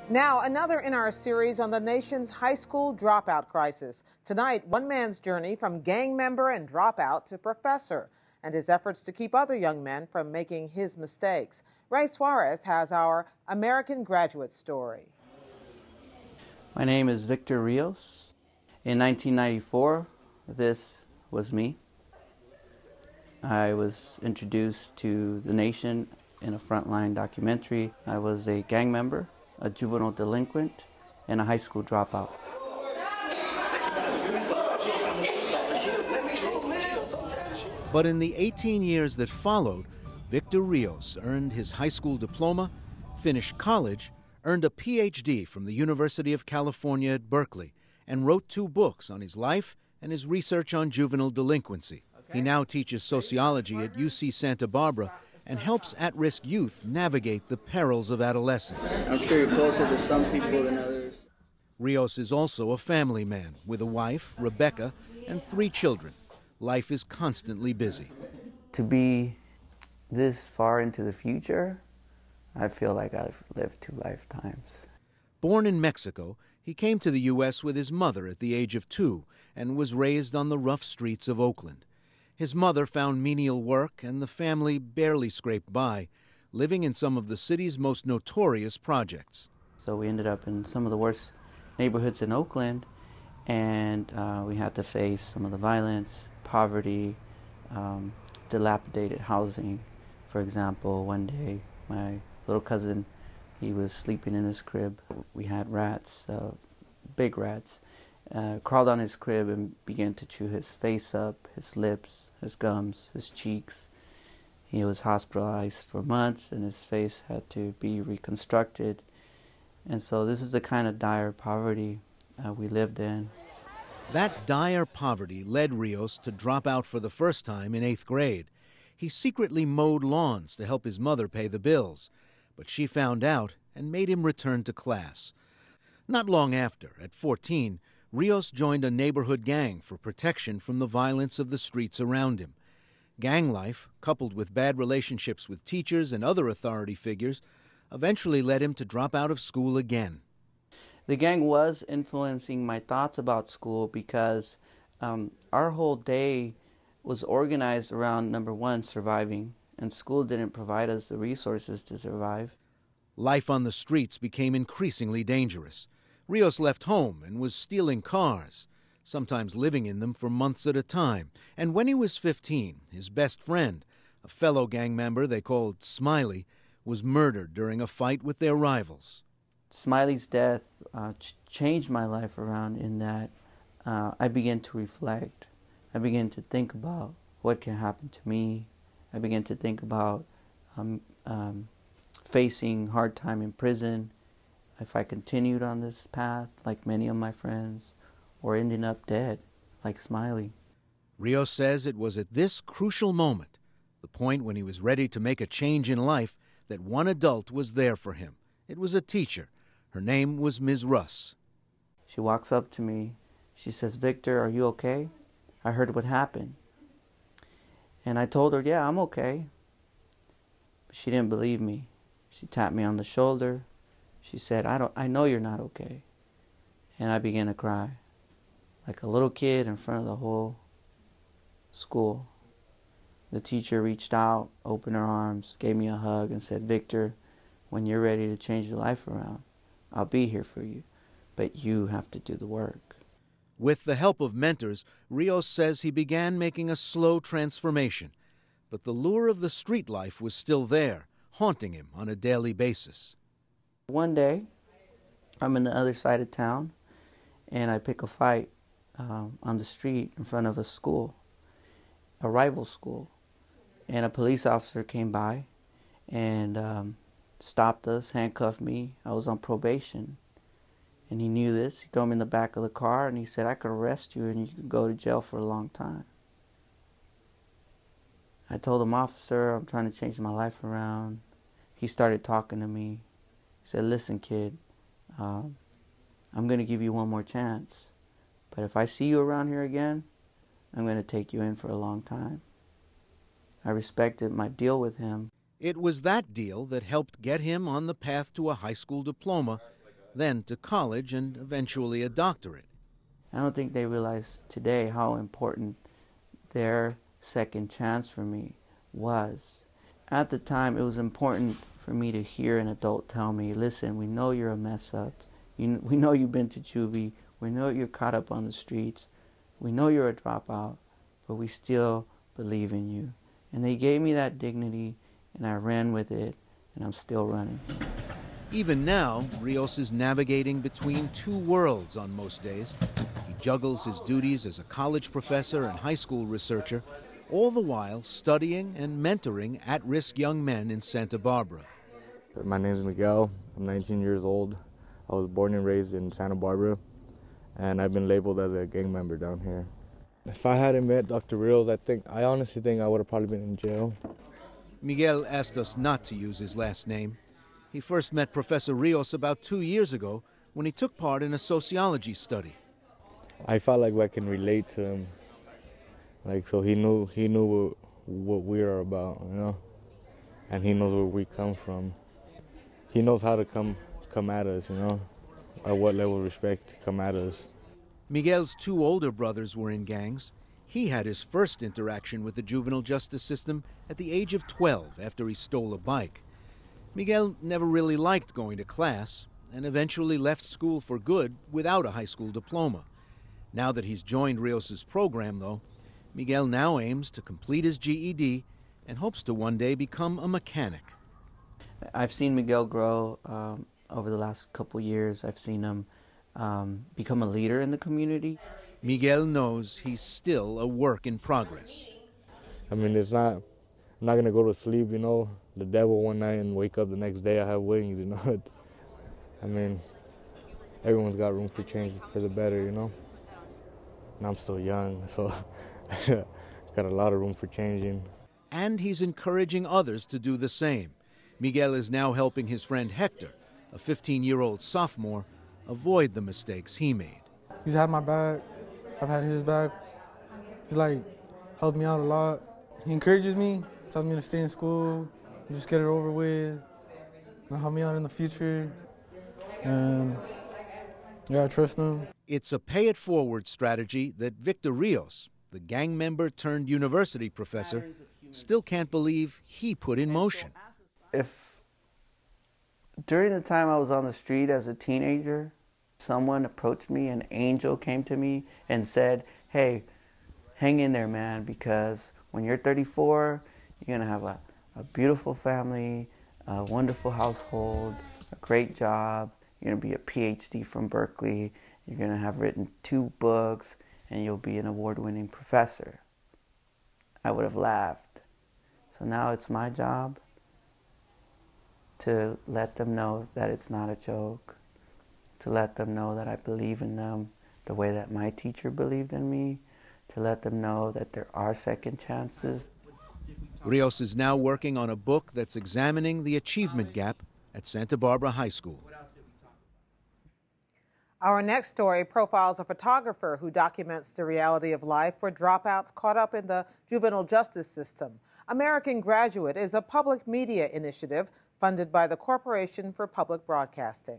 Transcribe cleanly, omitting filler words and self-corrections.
Now, another in our series on the nation's high school dropout crisis. Tonight, one man's journey from gang member and dropout to professor, and his efforts to keep other young men from making his mistakes. Ray Suarez has our American Graduate story. My name is Victor Rios. In 1994, this was me. I was introduced to the nation in a Frontline documentary. I was a gang member, a juvenile delinquent, and a high school dropout. But in the 18 years that followed, Victor Rios earned his high school diploma, finished college, earned a PhD from the University of California at Berkeley, and wrote 2 books on his life and his research on juvenile delinquency. He now teaches sociology at UC Santa Barbara and helps at-risk youth navigate the perils of adolescence. I'm sure you're closer to some people than others. Rios is also a family man with a wife, Rebecca, and 3 children. Life is constantly busy. To be this far into the future, I feel like I've lived 2 lifetimes. Born in Mexico, he came to the U.S. with his mother at the age of 2 and was raised on the rough streets of Oakland. His mother found menial work, and the family barely scraped by, living in some of the city's most notorious projects. So we ended up in some of the worst neighborhoods in Oakland, and we had to face some of the violence, poverty, dilapidated housing. For example, one day my little cousin, he was sleeping in his crib. We had rats, big rats, crawled on his crib and began to chew his face up, his lips, his gums, his cheeks. He was hospitalized for months and his face had to be reconstructed. And so this is the kind of dire poverty we lived in. That dire poverty led Rios to drop out for the first time in 8th grade. He secretly mowed lawns to help his mother pay the bills, but she found out and made him return to class. Not long after, at 14, Rios joined a neighborhood gang for protection from the violence of the streets around him. Gang life, coupled with bad relationships with teachers and other authority figures, eventually led him to drop out of school again. The gang was influencing my thoughts about school because our whole day was organized around, number one, surviving, and school didn't provide us the resources to survive. Life on the streets became increasingly dangerous. Rios left home and was stealing cars, sometimes living in them for months at a time. And when he was 15, his best friend, a fellow gang member they called Smiley, was murdered during a fight with their rivals. Smiley's death changed my life around in that I began to reflect. I began to think about what can happen to me. I began to think about facing hard time in prison if I continued on this path, like many of my friends, or ending up dead, like Smiley. Rios says it was at this crucial moment, the point when he was ready to make a change in life, that one adult was there for him. It was a teacher. Her name was Ms. Russ. She walks up to me. She says, "Victor, are you okay? I heard what happened." And I told her, "Yeah, I'm okay." But she didn't believe me. She tapped me on the shoulder. She said, I know you're not okay." And I began to cry, like a little kid in front of the whole school. The teacher reached out, opened her arms, gave me a hug, and said, "Victor, when you're ready to change your life around, I'll be here for you, but you have to do the work." With the help of mentors, Rios says he began making a slow transformation. But the lure of the street life was still there, haunting him on a daily basis. One day, I'm in the other side of town, and I pick a fight on the street in front of a school, a rival school. And a police officer came by and stopped us, handcuffed me. I was on probation. And he knew this. He threw me in the back of the car, and he said, "I could arrest you, and you could go to jail for a long time." I told him, "Officer, I'm trying to change my life around." He started talking to me. He said, "Listen, kid, I'm going to give you one more chance. But if I see you around here again, I'm going to take you in for a long time." I respected my deal with him. It was that deal that helped get him on the path to a high school diploma then to college and eventually a doctorate. I don't think they realize today how important their second chance for me was. At the time, it was important for me to hear an adult tell me, listen, we know you're a mess up. We know you've been to juvie. We know you're caught up on the streets. We know you're a dropout, but we still believe in you. And they gave me that dignity, and I ran with it, and I'm still running. Even now, Rios is navigating between two worlds on most days. He juggles his duties as a college professor and high school researcher, all the while studying and mentoring at-risk young men in Santa Barbara. My name is Miguel. I'm 19 years old. I was born and raised in Santa Barbara, and I've been labeled as a gang member down here. If I hadn't met Dr. Rios, I honestly think I would have probably been in jail. Miguel asked us not to use his last name. He first met Professor Rios about 2 years ago when he took part in a sociology study. I felt like I can relate to him. So he knew what we are about, you know, and he knows where we come from. He knows how to come at us, you know, at what level of respect to come at us. Miguel's two older brothers were in gangs. He had his first interaction with the juvenile justice system at the age of 12 after he stole a bike. Miguel never really liked going to class and eventually left school for good without a high school diploma. Now that he's joined Rios's program, though, Miguel now aims to complete his GED and hopes to one day become a mechanic. I've seen Miguel grow over the last couple years. I've seen him become a leader in the community. Miguel knows he's still a work in progress. I mean, I'm not going to go to sleep, you know, the devil one night and wake up the next day I have wings, you know. I mean, everyone's got room for change for the better, you know. And I'm still young, so got a lot of room for changing. And he's encouraging others to do the same. Miguel is now helping his friend Hector, a 15-year-old sophomore, avoid the mistakes he made. He's had my back. I've had his back. He's helped me out a lot. He encourages me, tells me to stay in school, just get it over with, and help me out in the future. And yeah, I trust him. It's a pay-it-forward strategy that Victor Rios, the gang member turned university professor, still can't believe he put in motion. If during the time I was on the street as a teenager, someone approached me, an angel came to me and said, hey, hang in there, man, because when you're 34, you're going to have a beautiful family, a wonderful household, a great job. You're going to be a PhD from Berkeley. You're going to have written 2 books, and you'll be an award-winning professor. I would have laughed. So now it's my job to let them know that it's not a joke, to let them know that I believe in them the way that my teacher believed in me, to let them know that there are second chances. Rios is now working on a book that's examining the achievement gap at Santa Barbara High School. Our next story profiles a photographer who documents the reality of life for dropouts caught up in the juvenile justice system. American Graduate is a public media initiative funded by the Corporation for Public Broadcasting.